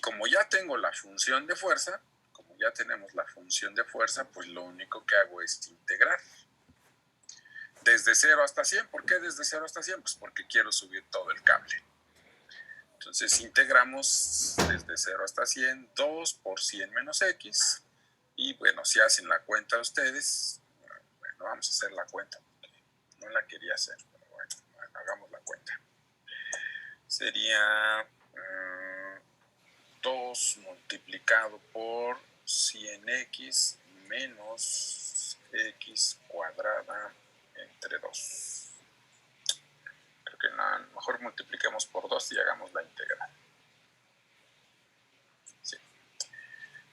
Y como ya tengo la función de fuerza, como ya tenemos la función de fuerza, pues lo único que hago es integrar. Desde 0 hasta 100. ¿Por qué desde 0 hasta 100? Pues porque quiero subir todo el cable. Entonces integramos desde 0 hasta 100, 2 por 100 menos x. Y bueno, si hacen la cuenta ustedes, bueno, vamos a hacer la cuenta. No la quería hacer, pero bueno, hagamos la cuenta. Sería 2 multiplicado por 100x menos x cuadrada entre 2. Creo que no, mejor multipliquemos por 2 y hagamos la integral. Sí.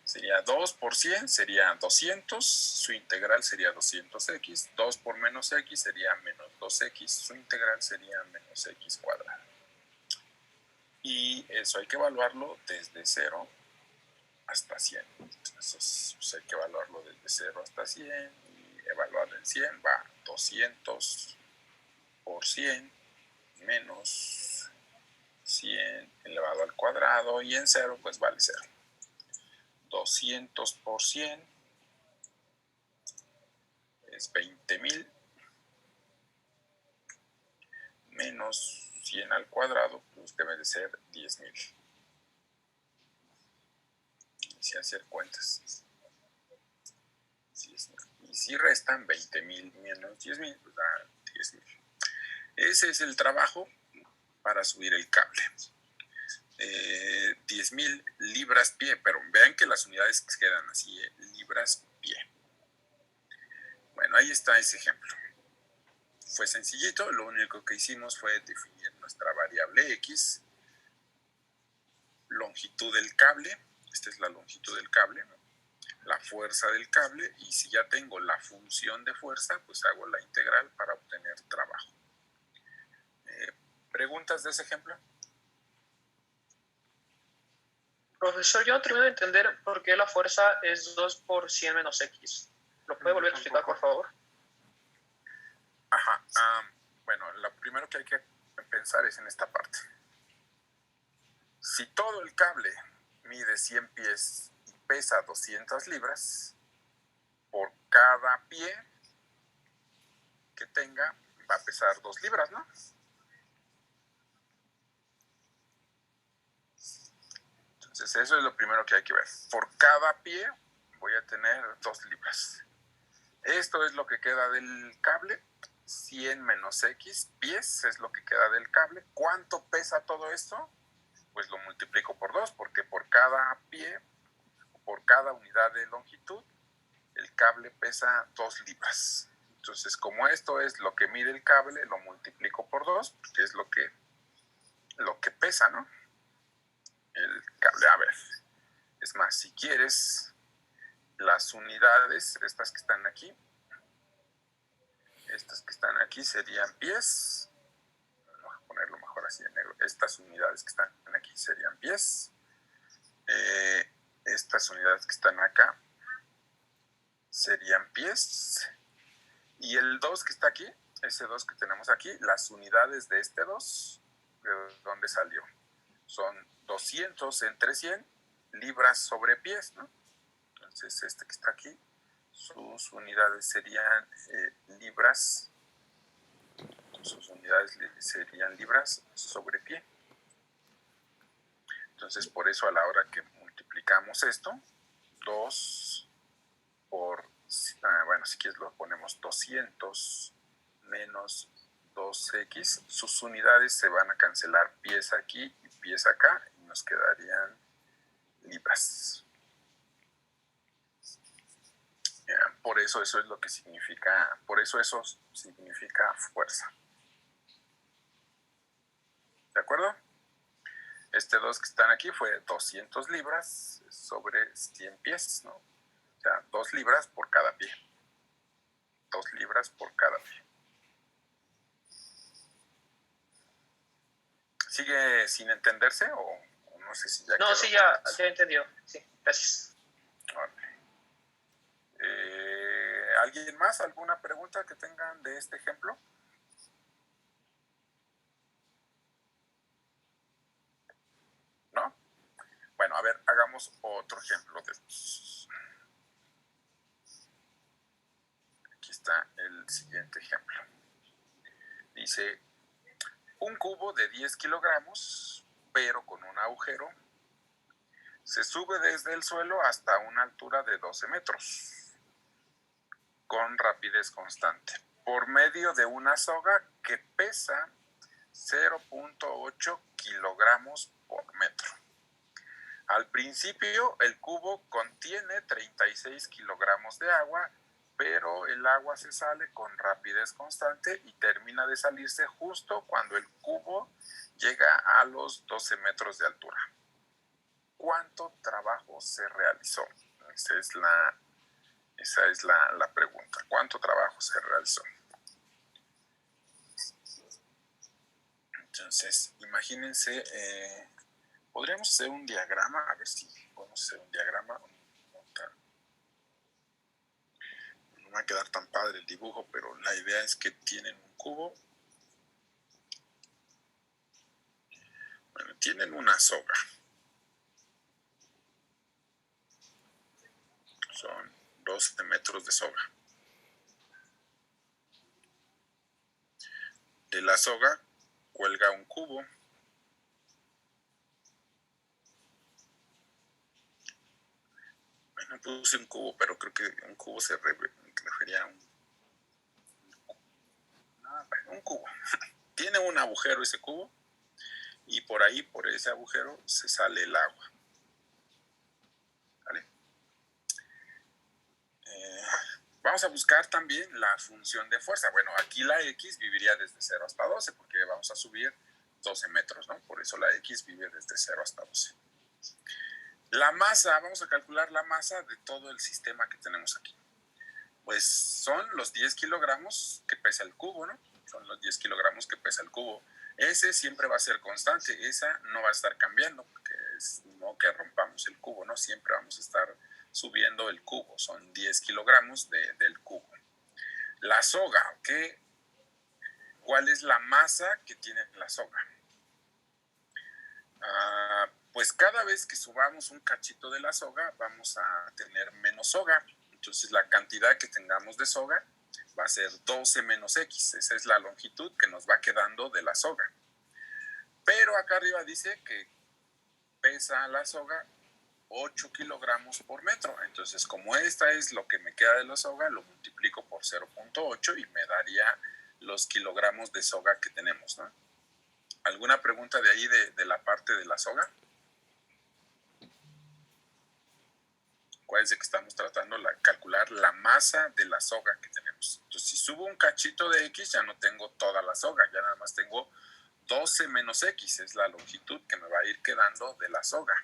Sería 2 por 100, sería 200, su integral sería 200x, 2 por menos x sería menos 2x, su integral sería menos x cuadrada. Y eso hay que evaluarlo desde 0 hasta 100. Entonces pues hay que evaluarlo desde 0 hasta 100 y evaluar el 100 va 200 por 100 menos 100 elevado al cuadrado y en 0 pues vale 0. 200 por 100 es 20,000 menos 100 al cuadrado pues debe de ser 10,000. Inicia a hacer cuentas. Y si restan 20,000 menos 10,000 pues da 10,000. Ese es el trabajo para subir el cable. 10,000 libras pie, pero vean que las unidades quedan así, libras pie. Bueno, ahí está ese ejemplo. Fue sencillito, lo único que hicimos fue definir nuestra variable x, longitud del cable, esta es la longitud del cable, ¿no? La fuerza del cable, y si ya tengo la función de fuerza, pues hago la integral para obtener trabajo. ¿Preguntas de ese ejemplo? Profesor, yo no termino de entender por qué la fuerza es 2 por 100 menos x. ¿Lo puede volver a explicar, por favor? Ajá. Bueno, lo primero que hay que pensar es en esta parte. Si todo el cable mide 100 pies y pesa 200 libras, por cada pie que tenga va a pesar 2 libras, ¿no? Entonces eso es lo primero que hay que ver. Por cada pie voy a tener 2 libras. Esto es lo que queda del cable. 100 menos x pies es lo que queda del cable. ¿Cuánto pesa todo esto? Pues lo multiplico por 2, porque por cada pie, por cada unidad de longitud, el cable pesa 2 libras. Entonces, como esto es lo que mide el cable, lo multiplico por 2, porque es lo que pesa, ¿no? El cable. A ver, es más, si quieres, las unidades, estas que están aquí serían pies. Vamos a ponerlo mejor así en negro. Estas unidades que están aquí serían pies. Estas unidades que están acá serían pies. Y el 2 que está aquí, ese 2 que tenemos aquí, las unidades de este 2, ¿de dónde salió? Son 200 entre 100 libras sobre pies, ¿no? Entonces este que está aquí, sus unidades serían libras. Sus unidades serían libras sobre pie. Entonces, por eso a la hora que multiplicamos esto, 2 por, bueno, si quieres lo ponemos 200 menos 2x, sus unidades se van a cancelar pies aquí y pies acá, y nos quedarían libras. Por eso eso es lo que significa, por eso eso significa fuerza. ¿De acuerdo? Este 2 que están aquí fue 200 libras sobre 100 pies, ¿no? O sea, 2 libras por cada pie. 2 libras por cada pie. ¿Sigue sin entenderse o no sé si ya No, sí, ya entendió. Sí, gracias. Vale. ¿Alguien más? ¿Alguna pregunta que tengan de este ejemplo? ¿No? Bueno, a ver. ver, hagamos otro ejemplo de estos. Aquí está el siguiente ejemplo. Dice, un cubo de 10 kilogramos, pero con un agujero, se sube desde el suelo hasta una altura de 12 metros, con rapidez constante, por medio de una soga que pesa 0.8 kilogramos por metro. Al principio, el cubo contiene 36 kilogramos de agua, pero el agua se sale con rapidez constante y termina de salirse justo cuando el cubo llega a los 12 metros de altura. ¿Cuánto trabajo se realizó? Esa es la pregunta. ¿Cuánto trabajo se realizó? Entonces, imagínense, podríamos hacer un diagrama, a ver si podemos hacer un diagrama. No va a quedar tan padre el dibujo, pero la idea es que tienen un cubo. Bueno, tienen una soga. Son 12 metros de soga. De la soga cuelga un cubo. Bueno, puse un cubo, pero creo que un cubo se refería a un cubo. Tiene un agujero ese cubo y por ahí, por ese agujero, se sale el agua. ¿Vale? Vamos a buscar también la función de fuerza. Bueno, aquí la X viviría desde 0 hasta 12 porque vamos a subir 12 metros, ¿no? Por eso la X vive desde 0 hasta 12. La masa, vamos a calcular la masa de todo el sistema que tenemos aquí. Pues son los 10 kilogramos que pesa el cubo, ¿no? Son los 10 kilogramos que pesa el cubo. Ese siempre va a ser constante, esa no va a estar cambiando, porque es no que rompamos el cubo, ¿no? Siempre vamos a estar subiendo el cubo, son 10 kilogramos del cubo. La soga, ¿ok? ¿Cuál es la masa que tiene la soga? Pues cada vez que subamos un cachito de la soga, vamos a tener menos soga. Entonces la cantidad que tengamos de soga va a ser 12 menos X. Esa es la longitud que nos va quedando de la soga. Pero acá arriba dice que pesa la soga 8 kilogramos por metro. Entonces, como esta es lo que me queda de la soga, lo multiplico por 0.8 y me daría los kilogramos de soga que tenemos, ¿no? ¿Alguna pregunta de ahí de la parte de la soga? Acuérdense que estamos tratando de calcular la masa de la soga que tenemos. Entonces, si subo un cachito de X, ya no tengo toda la soga, ya nada más tengo 12 menos X, es la longitud que me va a ir quedando de la soga.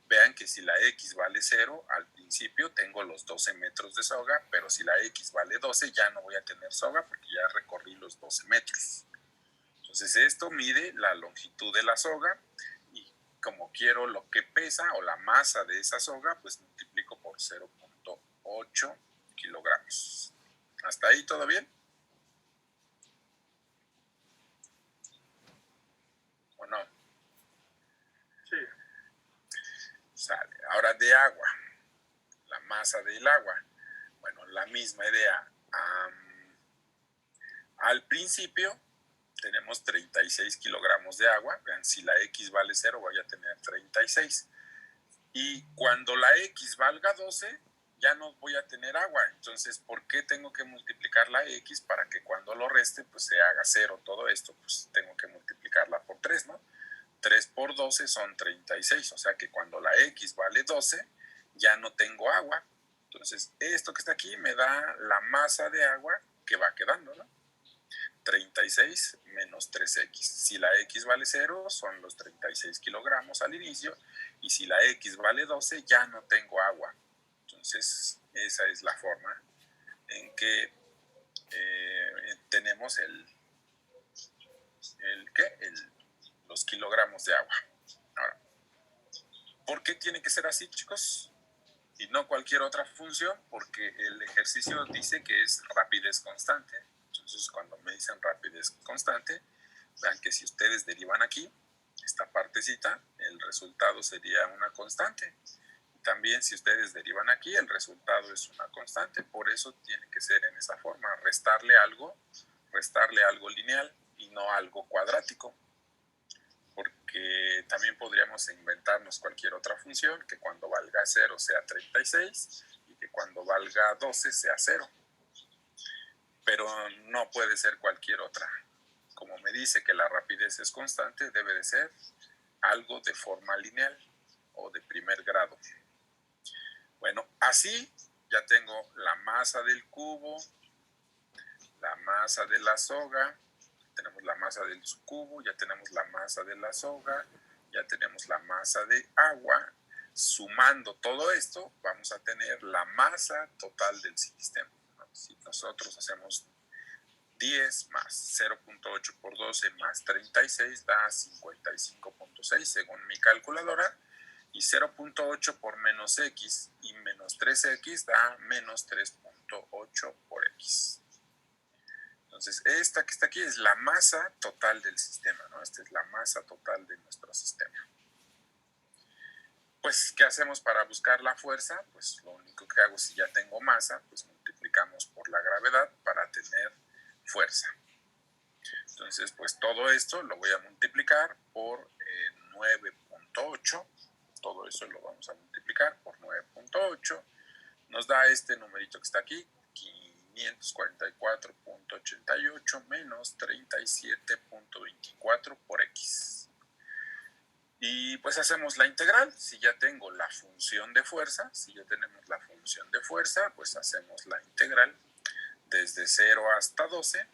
Vean que si la X vale 0, al principio tengo los 12 metros de soga, pero si la X vale 12, ya no voy a tener soga porque ya recorrí los 12 metros. Entonces, esto mide la longitud de la soga y como quiero lo que pesa o la masa de esa soga, pues multiplico por 0.8 kilogramos. ¿Hasta ahí todo bien? ¿O no? Sí. Sale. Ahora de agua. La masa del agua. Bueno, la misma idea. Al principio tenemos 36 kilogramos de agua. Vean, si la X vale 0, voy a tener 36. Y cuando la X valga 12, ya no voy a tener agua. Entonces, ¿por qué tengo que multiplicar la X para que cuando lo reste, pues se haga 0 todo esto? Pues tengo que multiplicarla por 3, ¿no? 3 por 12 son 36. O sea que cuando la X vale 12, ya no tengo agua. Entonces, esto que está aquí me da la masa de agua que va quedando, ¿no? 36 menos 3X. Si la X vale 0, son los 36 kilogramos al inicio. Y si la X vale 12, ya no tengo agua. Entonces, esa es la forma en que tenemos los kilogramos de agua. Ahora, ¿por qué tiene que ser así, chicos? Y no cualquier otra función, porque el ejercicio dice que es rapidez constante. Entonces, cuando me dicen rapidez constante, vean que si ustedes derivan aquí, esta partecita, el resultado sería una constante. También si ustedes derivan aquí, el resultado es una constante, por eso tiene que ser en esa forma, restarle algo lineal y no algo cuadrático, porque también podríamos inventarnos cualquier otra función que cuando valga 0 sea 36 y que cuando valga 12 sea 0, pero no puede ser cualquier otra. Como me dice que la rapidez es constante, debe de ser algo de forma lineal o de primer grado. Bueno, así ya tengo la masa del cubo, la masa de la soga, tenemos la masa del cubo, ya tenemos la masa de la soga, ya tenemos la masa de agua. Sumando todo esto, vamos a tener la masa total del sistema. Si nosotros hacemos 10 más 0.8 por 12 más 36 da 55.6 según mi calculadora. Y 0.8 por menos x y menos 3x da menos 3.8 por x. Entonces, esta que está aquí es la masa total del sistema, ¿no? Esta es la masa total de nuestro sistema. Pues, ¿qué hacemos para buscar la fuerza? Pues lo único que hago, si ya tengo masa, pues multiplicamos por la gravedad para tener fuerza. Entonces, pues todo esto lo voy a multiplicar por 9.8. Todo eso lo vamos a multiplicar por 9.8. Nos da este numerito que está aquí, 544.88 menos 37.24 por x. Y pues hacemos la integral. Si ya tengo la función de fuerza, pues hacemos la integral desde 0 hasta 12.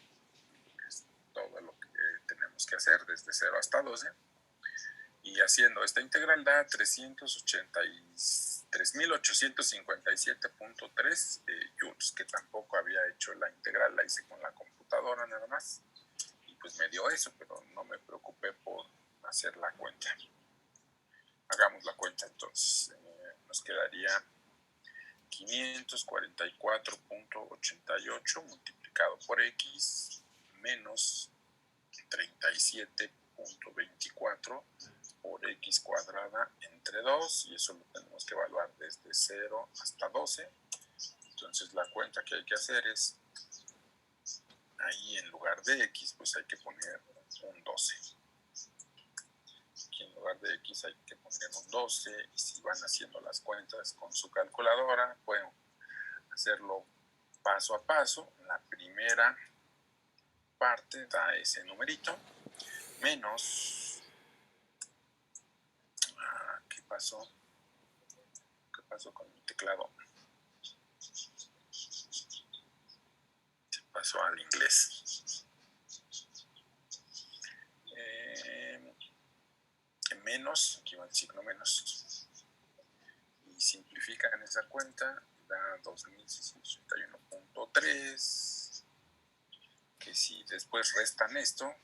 Es todo lo que tenemos que hacer desde 0 hasta 12. Y haciendo esta integral da 3.857.3 joules, que tampoco había hecho la integral, la hice con la computadora nada más. Y pues me dio eso, pero no me preocupé por hacer la cuenta. Hagamos la cuenta entonces. Nos quedaría 544.88 multiplicado por x menos 37.24 por x cuadrada entre 2, y eso lo tenemos que evaluar desde 0 hasta 12. Entonces la cuenta que hay que hacer es, ahí en lugar de x, pues hay que poner un 12. Aquí en lugar de x hay que poner un 12, y si van haciendo las cuentas con su calculadora, pueden hacerlo paso a paso. La primera parte da ese numerito, menos... ¿Qué pasó? ¿Qué pasó con mi teclado? Se pasó al inglés. Menos, aquí va el signo menos. Y simplifican esa cuenta, da 2.681.3. Que si después restan esto,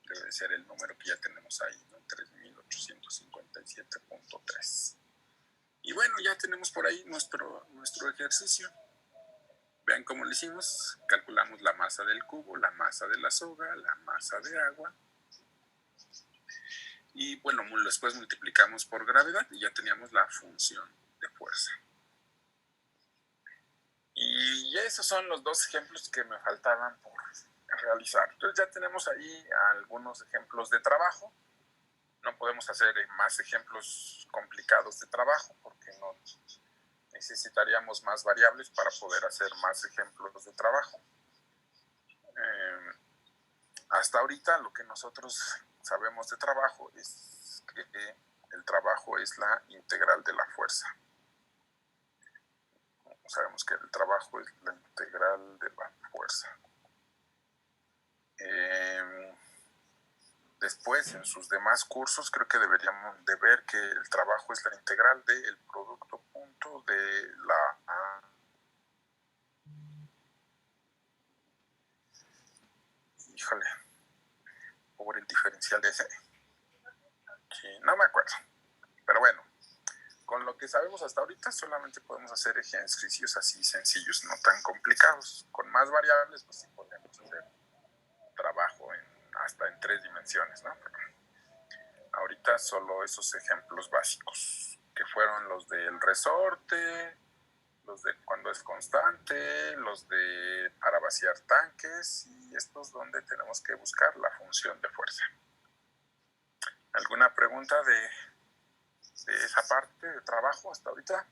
debe ser el número que ya tenemos ahí, ¿no? 3.857.3. Y bueno, ya tenemos por ahí nuestro ejercicio. Vean cómo lo hicimos. Calculamos la masa del cubo, la masa de la soga, la masa de agua. Y bueno, después multiplicamos por gravedad y ya teníamos la función de fuerza. Y esos son los dos ejemplos que me faltaban por realizar. Entonces ya tenemos ahí algunos ejemplos de trabajo. No podemos hacer más ejemplos complicados de trabajo porque no necesitaríamos más variables para poder hacer más ejemplos de trabajo. Hasta ahorita lo que nosotros sabemos de trabajo es que el trabajo es la integral de la fuerza. Sabemos que el trabajo es la integral de la fuerza. Después, en sus demás cursos, creo que deberíamos de ver que el trabajo es la integral del producto punto de la A. Híjole, por el diferencial de ese. Sí, no me acuerdo. Pero bueno, con lo que sabemos hasta ahorita, solamente podemos hacer ejercicios así sencillos, no tan complicados. Con más variables, pues sí podemos hacer trabajo hasta en 3 dimensiones, ¿no? Pero ahorita ahorita solo esos ejemplos básicos, que fueron los del resorte, los de cuando es constante, los de para vaciar tanques y estos donde tenemos que buscar la función de fuerza. ¿Alguna pregunta de esa parte de trabajo hasta ahorita?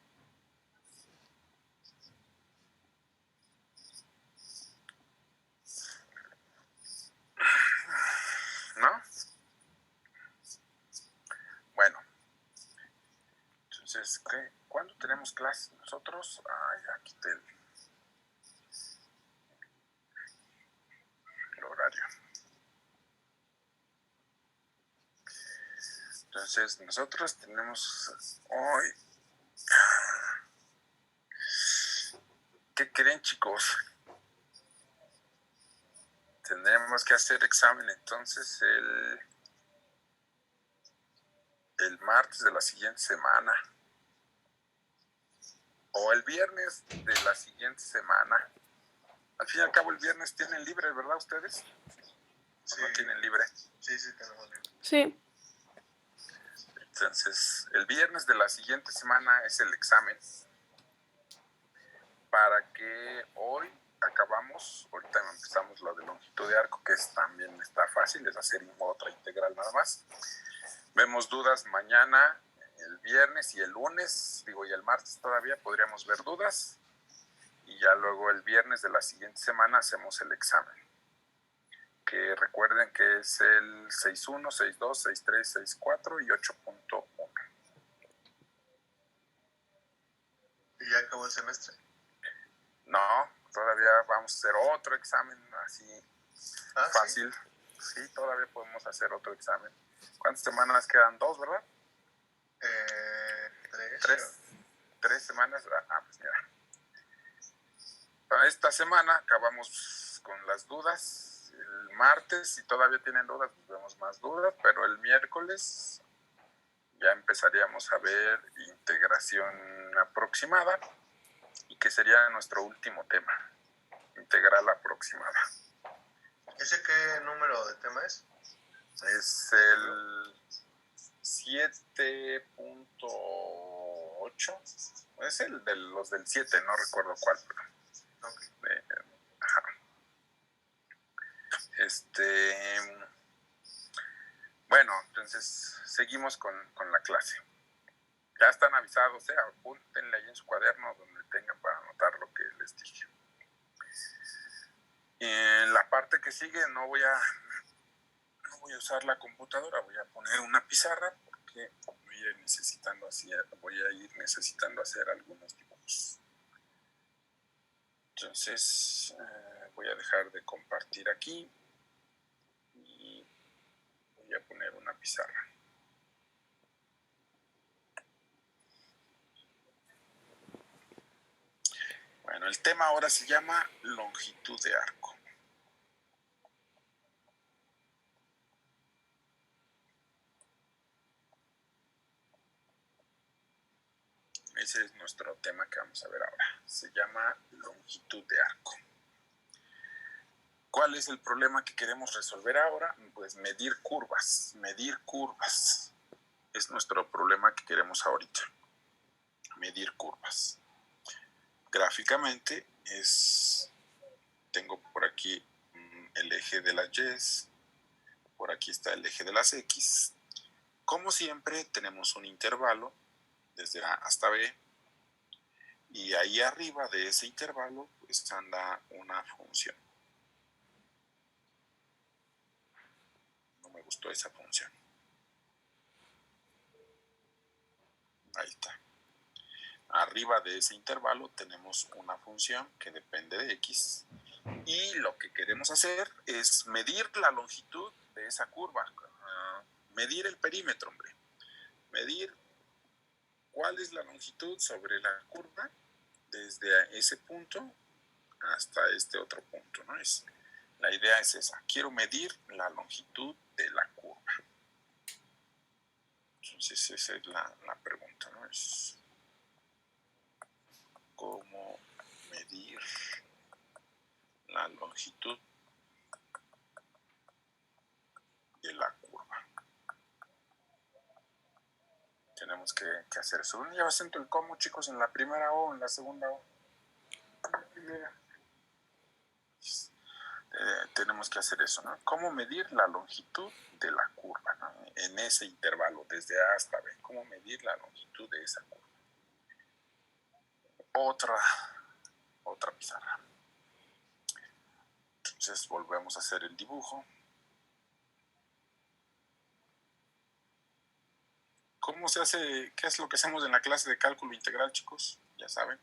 ¿No? Bueno, entonces, ¿cuándo tenemos clase nosotros? Ya quité el horario. Entonces, nosotros tenemos hoy... ¿Qué creen, chicos? Tendremos que hacer examen entonces el martes de la siguiente semana. O el viernes de la siguiente semana. Al fin y al cabo el viernes tienen libre, ¿verdad ustedes? Sí. ¿No tienen libre? Sí, tenemos libre. Sí. Entonces, el viernes de la siguiente semana es el examen. Para que hoy acabamos, ahorita empezamos la de longitud de arco, que también está fácil, es hacer otra integral nada más. Vemos dudas mañana, el viernes y el lunes, y el martes todavía podríamos ver dudas. Y ya luego el viernes de la siguiente semana hacemos el examen. Que recuerden que es el 6.1, 6.2, 6.3, 6.4 y 8.1. ¿Y ya acabó el semestre? No, todavía vamos a hacer otro examen así fácil. ¿Sí? Todavía podemos hacer otro examen. ¿Cuántas semanas quedan? 2, ¿verdad? 3. 3 semanas. Pues mira. Para esta semana acabamos con las dudas. El martes, si todavía tienen dudas, pues vemos más dudas, pero el miércoles ya empezaríamos a ver integración aproximada, y que sería nuestro último tema, integral aproximada. ¿Ese qué número de tema es? Es el 7.8, es el de los del 7, no recuerdo cuál, pero okay. Ajá. Bueno, entonces seguimos con la clase. Ya están avisados, apúntenle ahí en su cuaderno donde tengan para anotar lo que les dije. En la parte que sigue no voy a usar la computadora, voy a poner una pizarra porque voy a ir necesitando hacer algunos dibujos. Entonces voy a dejar de compartir aquí y voy a poner una pizarra. Bueno, el tema ahora se llama longitud de arco. Ese es nuestro tema que vamos a ver ahora. Se llama longitud de arco. ¿Cuál es el problema que queremos resolver ahora? Pues medir curvas. Medir curvas. Es nuestro problema que queremos ahorita. Medir curvas. Gráficamente tengo por aquí el eje de las Y, por aquí está el eje de las X. Como siempre tenemos un intervalo desde A hasta B, y ahí arriba de ese intervalo pues anda una función. No me gustó esa función. Ahí está. Arriba de ese intervalo tenemos una función que depende de X, y lo que queremos hacer es medir la longitud de esa curva. Medir el perímetro, hombre. Medir cuál es la longitud sobre la curva desde ese punto hasta este otro punto, ¿no? La idea es esa. Quiero medir la longitud de la curva. Entonces esa es la pregunta, ¿no? Es cómo medir la longitud de la curva. tenemos que hacer eso. ¿Dónde lleva acento el cómo, chicos? ¿En la primera O o en la segunda O? En la primera. Tenemos que hacer eso, ¿no? ¿Cómo medir la longitud de la curva, ¿no? En ese intervalo, desde A hasta B? ¿Cómo medir la longitud de esa curva? Otra pizarra. Entonces volvemos a hacer el dibujo. ¿Cómo se hace? ¿Qué es lo que hacemos en la clase de cálculo integral, chicos? Ya saben.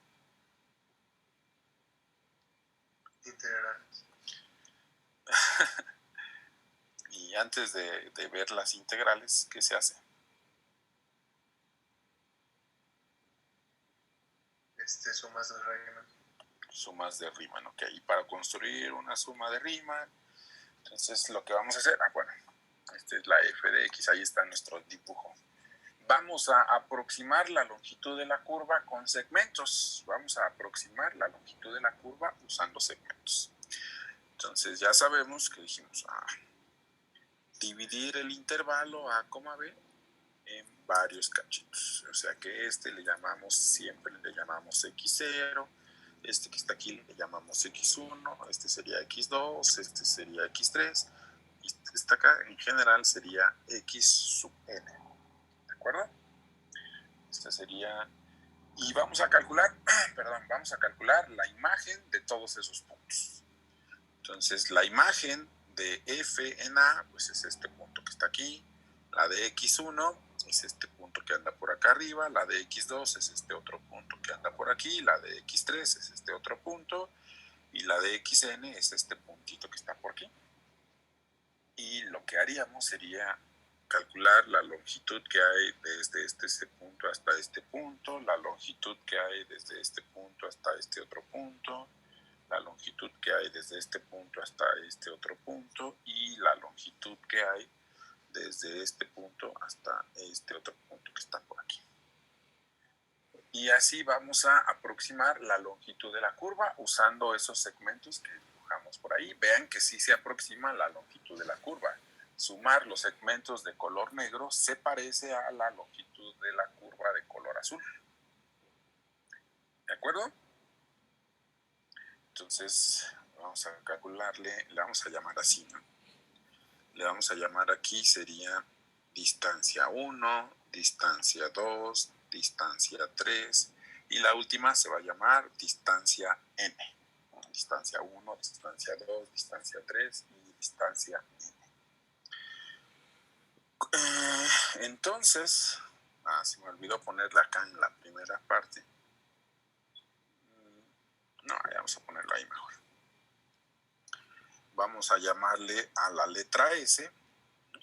Integrales. Y antes de ver las integrales, ¿qué se hace? Sumas de Riemann. Sumas de Riemann, ok. Y para construir una suma de Riemann, entonces lo que vamos a hacer, bueno, esta es la f de x, ahí está nuestro dibujo. Vamos a aproximar la longitud de la curva con segmentos. Vamos a aproximar la longitud de la curva usando segmentos. Entonces ya sabemos que dijimos dividir el intervalo A, B en varios cachitos. O sea que siempre le llamamos x0, este que está aquí le llamamos x1, este sería x2, este sería x3, y este acá en general sería x sub n. ¿De acuerdo? Esta sería... Y vamos a calcular la imagen de todos esos puntos. Entonces, la imagen de f en A, pues es este punto que está aquí. La de x1 es este punto que anda por acá arriba. La de x2 es este otro punto que anda por aquí. La de x3 es este otro punto. Y la de xn es este puntito que está por aquí. Y lo que haríamos sería calcular la longitud que hay desde este punto hasta este punto, la longitud que hay desde este punto hasta este otro punto, la longitud que hay desde este punto hasta este otro punto y la longitud que hay desde este punto hasta este otro punto que está por aquí. Y así vamos a aproximar la longitud de la curva usando esos segmentos que dibujamos por ahí. Vean que sí se aproxima la longitud de la curva. Sumar los segmentos de color negro se parece a la longitud de la curva de color azul. ¿De acuerdo? Entonces vamos a calcularle, le vamos a llamar así, ¿no? Le vamos a llamar aquí, sería distancia 1, distancia 2, distancia 3 y la última se va a llamar distancia n. Distancia 1, distancia 2, distancia 3 y distancia n. Entonces, se me olvidó ponerla acá en la primera parte. No, vamos a ponerla ahí mejor. Vamos a llamarle a la letra S.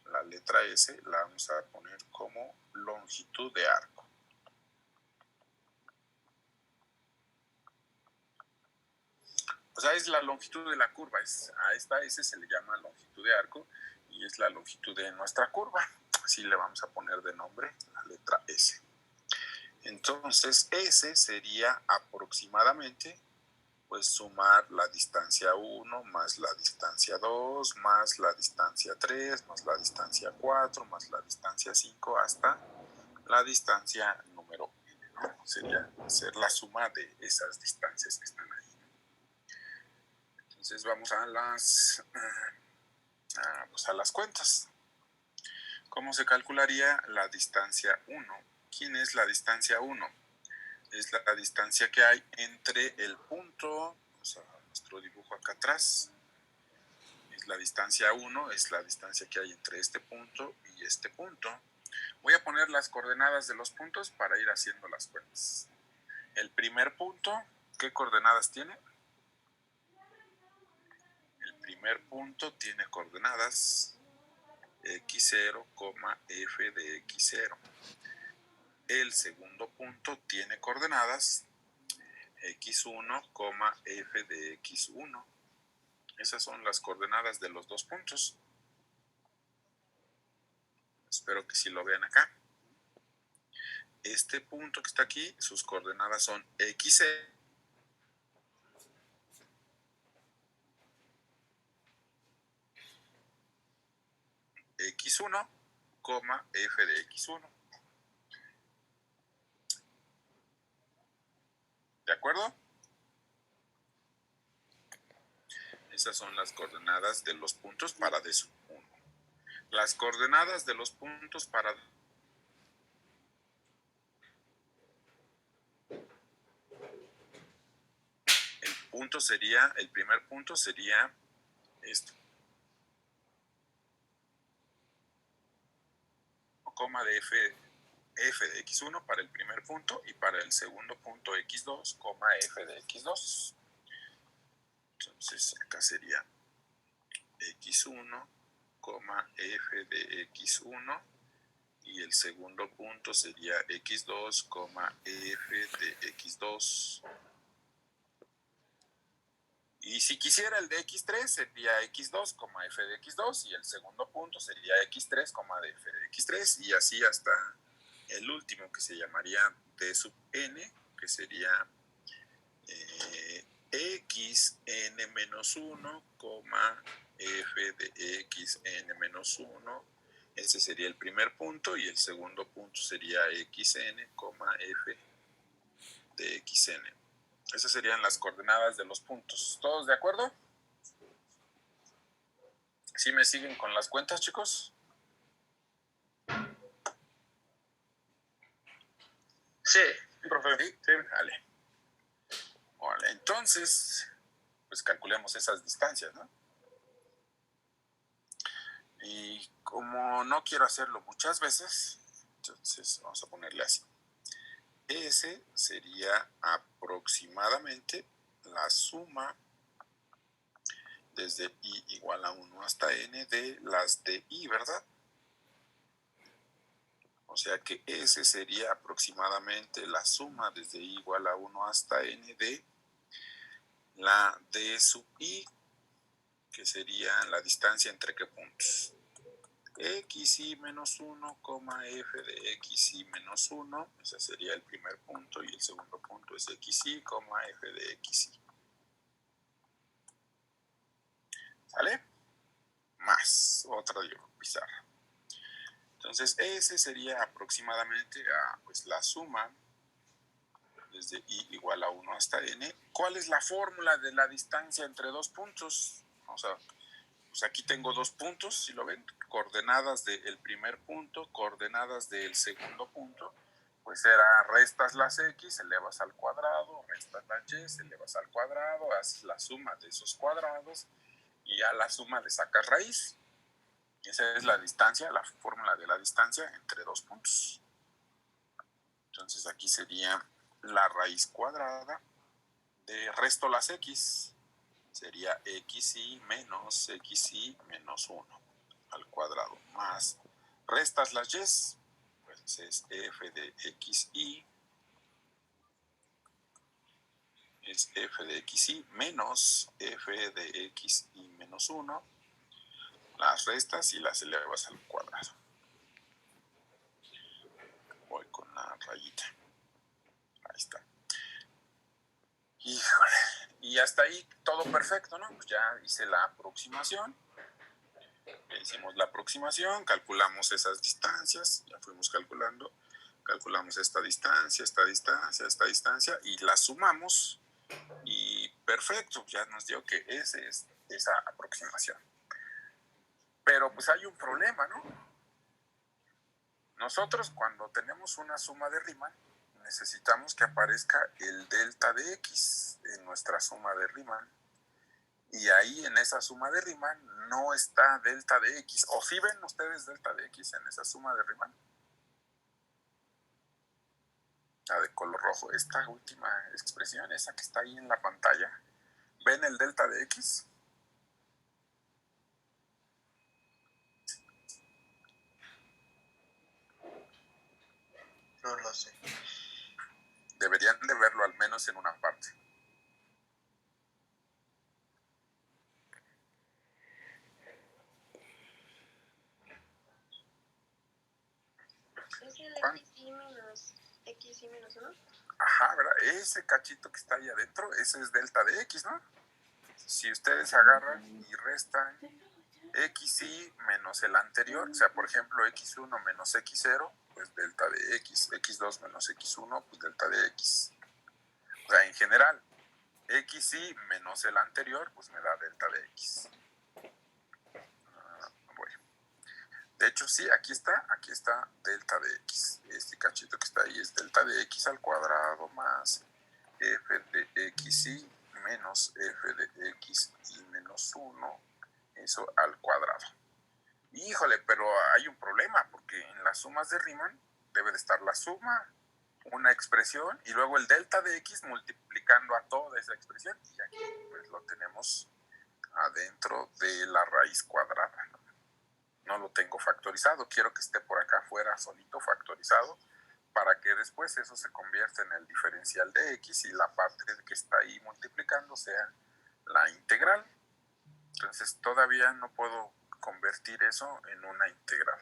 La letra S la vamos a poner como longitud de arco. O sea, es la longitud de la curva. A esta S se le llama longitud de arco y es la longitud de nuestra curva. Así le vamos a poner de nombre la letra S. Entonces, S sería aproximadamente, pues, sumar la distancia 1 más la distancia 2 más la distancia 3 más la distancia 4 más la distancia 5 hasta la distancia número n, ¿no? Sería hacer la suma de esas distancias que están ahí. Entonces vamos a las cuentas. ¿Cómo se calcularía la distancia 1? ¿Quién es la distancia 1? Es la distancia que hay entre el punto, o sea, nuestro dibujo acá atrás. Es la distancia 1, es la distancia que hay entre este punto y este punto. Voy a poner las coordenadas de los puntos para ir haciendo las cuentas. El primer punto, ¿qué coordenadas tiene? El primer punto tiene coordenadas x0, f de x0. El segundo punto tiene coordenadas x1, f de x1. Esas son las coordenadas de los dos puntos. Espero que sí lo vean acá. Este punto que está aquí, sus coordenadas son x0, x1, f de x1. ¿De acuerdo? Esas son las coordenadas de los puntos para D sub 1. Las coordenadas de los puntos para el primer punto sería esto. Coma de f de x1 para el primer punto y para el segundo punto x2, coma f de x2. Entonces acá sería x1, coma f de x1 y el segundo punto sería x2, coma f de x2. Y si quisiera el de x3 sería x2, f de x2 y el segundo punto sería x3, de f de x3 y así hasta el último que se llamaría d sub n, que sería xn menos 1, f de xn-1. Ese sería el primer punto y el segundo punto sería xn, f de xn. Esas serían las coordenadas de los puntos. ¿Todos de acuerdo? ¿Sí me siguen con las cuentas, chicos? Sí, profe. Sí, vale. Vale, entonces, pues calculemos esas distancias, ¿no? Y como no quiero hacerlo muchas veces, entonces vamos a ponerle así. S sería aproximadamente la suma desde i igual a 1 hasta n de las de i, ¿verdad? O sea que S sería aproximadamente la suma desde i igual a 1 hasta n de la d sub i, que sería la distancia entre qué puntos. xi menos 1, f de xi menos 1, ese sería el primer punto, y el segundo punto es xi, f de xi. ¿Sale? Más otra pizarra. Entonces, ese sería aproximadamente pues, la suma desde i igual a 1 hasta n. ¿Cuál es la fórmula de la distancia entre dos puntos? O sea, pues aquí tengo dos puntos, si lo ven, coordenadas del primer punto, coordenadas del segundo punto, pues era restas las x, elevas al cuadrado, restas las y, elevas al cuadrado, haces la suma de esos cuadrados y a la suma le sacas raíz. Y esa es la distancia, la fórmula de la distancia entre dos puntos. Entonces aquí sería la raíz cuadrada de resto las x, sería xi menos 1 al cuadrado, más restas las y, pues es f de xi, es f de xi menos f de xi menos 1, las restas y las elevas al cuadrado. Voy con la rayita. Ahí está. Híjole. Y hasta ahí todo perfecto, ¿no? Pues ya hice la aproximación. Hicimos la aproximación, calculamos esas distancias, ya fuimos calculando, calculamos esta distancia, esta distancia, esta distancia y la sumamos y perfecto, ya nos dio que esa es esa aproximación. Pero pues hay un problema, ¿no? Nosotros cuando tenemos una suma de Riemann necesitamos que aparezca el delta de x en nuestra suma de Riemann. Y ahí en esa suma de Riemann no está delta de x. ¿O sí ven ustedes delta de x en esa suma de Riemann? La de color rojo, esta última expresión, esa que está ahí en la pantalla. ¿Ven el delta de x? No lo sé. Deberían de verlo al menos en una parte. ¿Es el xi menos 1? Ajá, ¿verdad? Ese cachito que está ahí adentro, ese es delta de x, ¿no? Si ustedes agarran y restan xi menos el anterior, o sea, por ejemplo, x1 menos x0, pues delta de x, x2 menos x1, pues delta de x. O sea, en general, xy menos el anterior, pues me da delta de x. Bueno. De hecho, sí, aquí está delta de x. Este cachito que está ahí es delta de x al cuadrado más f de xy menos f de xy menos 1, eso al cuadrado. Híjole, pero hay un problema, porque en las sumas de Riemann debe de estar la suma, una expresión, y luego el delta de x multiplicando a toda esa expresión, y aquí pues lo tenemos adentro de la raíz cuadrada. No lo tengo factorizado, quiero que esté por acá afuera solito factorizado, para que después eso se convierta en el diferencial de x y la parte que está ahí multiplicando sea la integral. Entonces todavía no puedo convertir eso en una integral.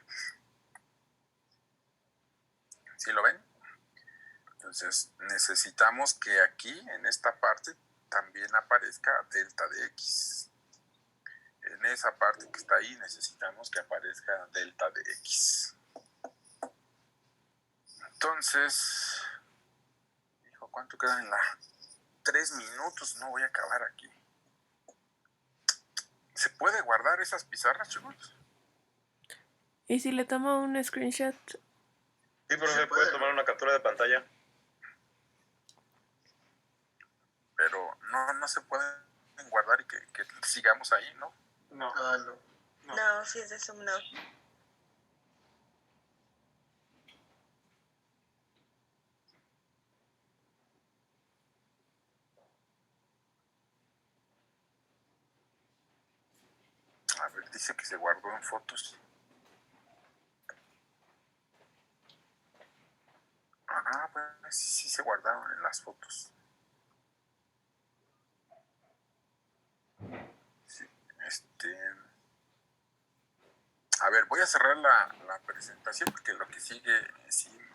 ¿Sí lo ven? Entonces necesitamos que aquí en esta parte también aparezca delta de x. En esa parte que está ahí necesitamos que aparezca delta de x. Entonces, hijo, ¿cuánto queda en la? 3 minutos, no voy a acabar aquí. ¿Se puede guardar esas pizarras, chicos? ¿Y si le tomo un screenshot? Sí, profe, puede tomar una captura de pantalla. Pero no se pueden guardar y que sigamos ahí, ¿no? No. No, si es de Zoom, no. A ver, dice que se guardó en fotos. Ah, pues sí se guardaron en las fotos. Sí, a ver, voy a cerrar la presentación porque lo que sigue sí